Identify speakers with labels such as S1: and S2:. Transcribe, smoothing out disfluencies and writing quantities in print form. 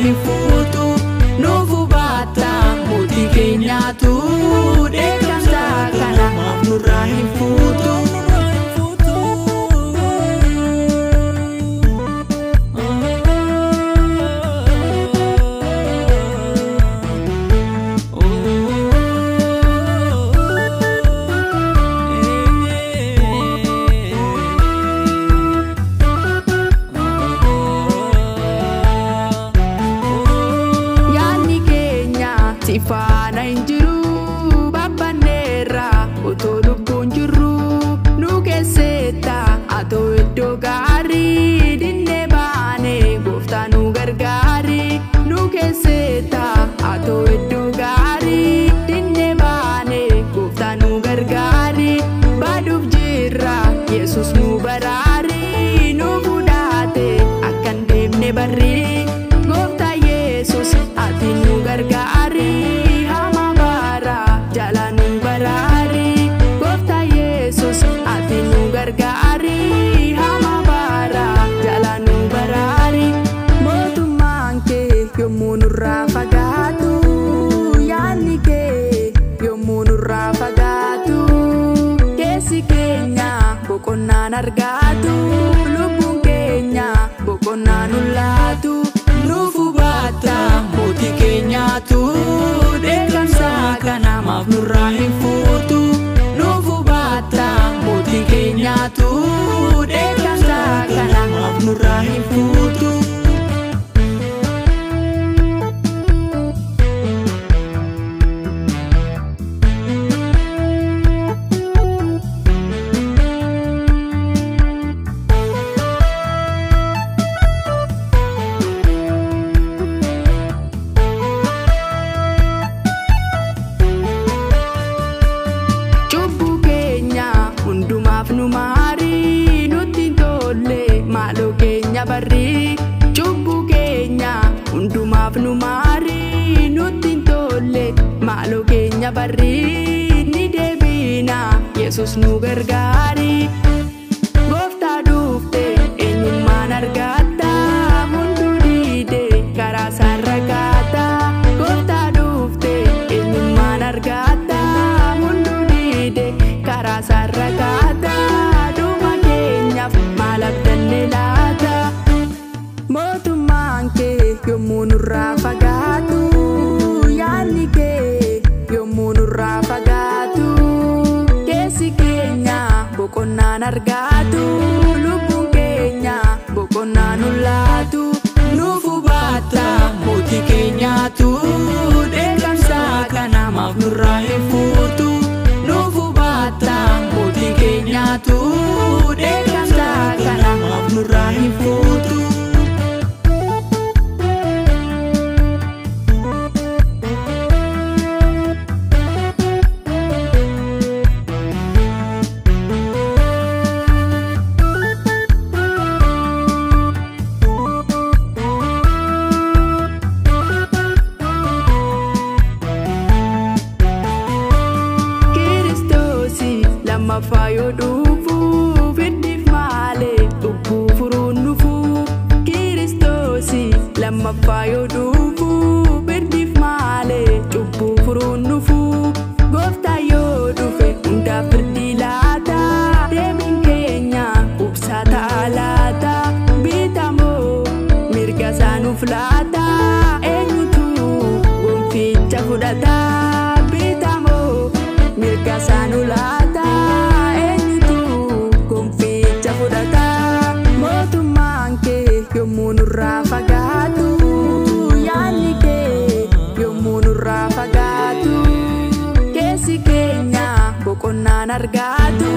S1: hin fuutu nuuf hubatta mootii keenyaatu dheekkamsa kana nurraa hin fuutu. Faana hin jiru babbanneerra otoo lubbuun jirru nu keessetta atoo iddoo gaarii dinnee baane gooftaa nu gargaari nu keessetta atoo iddoo gaarii dinnee baane gooftaa nu gargaari baaduuf jirra Yesus nu baraari nu fudhate akkan deemne barri gooftaa Yesus ati nu gargaari. Gargaari hama bara jalanu baraari mootummaan kee yommuu nurraa fagaatu yaadni kee yommuu nurraa fagaatu keessi keenya boqonnaan argaatu lubbuun keenya boqonnaan ulaatu nuuf hubatta mootii keenyaatu dheekkamsa kana maaf nurraa hin fuutu nuuf hubatta mootii keenyaatu dheekkamsa kana maaf nurraa hin fuutu. Hundumaaf nu maari nutti tolle maaloo keenya barri cubbuu keenya hundumaaf nu maari nutti tolle maaloo keenya barri ni deebina Yesus nu gargaari gooftaa dhufte eenyummaan argatta hunduu diide karaa sarara kaata gooftaa dhufte eenyummaan argatta hunduu diide karaa sarara kaata dhuma keenyaaf maal abdanne laata mootummaan kee yommuu nurraa fagaatu yaadni kee yommuu nurraa fagaatu keessi keenya boqonnaan argaatu lubbuun keenya boqonnaan ulaatu nuuf hubatta mootii keenyaatu dheekkamsa kana maaf nurraa hin fuutu nuuf hubatta mootii keenyaatu dheekkamsa kana maaf nurraa hin fuutu. Lammaffaa yoo dhufu fiddiif malee lubbuu furuun dhufu Kiristoosi lammaffaa yoo dhufu fiddiif malee lubbuu furuun dhufu gooftaa yoo dhufe hundaaf firdii laata deebiin keenya qubsaa ta'a laata bitamoo mirga isaanuuf laata eenyutu gonficha fudhata bitamoo mirga isaanu laata. Yommuu nurraa fagaatu yaadni kee yommuu nurraa fagaatu keessi keenya boqonnaan argaatu.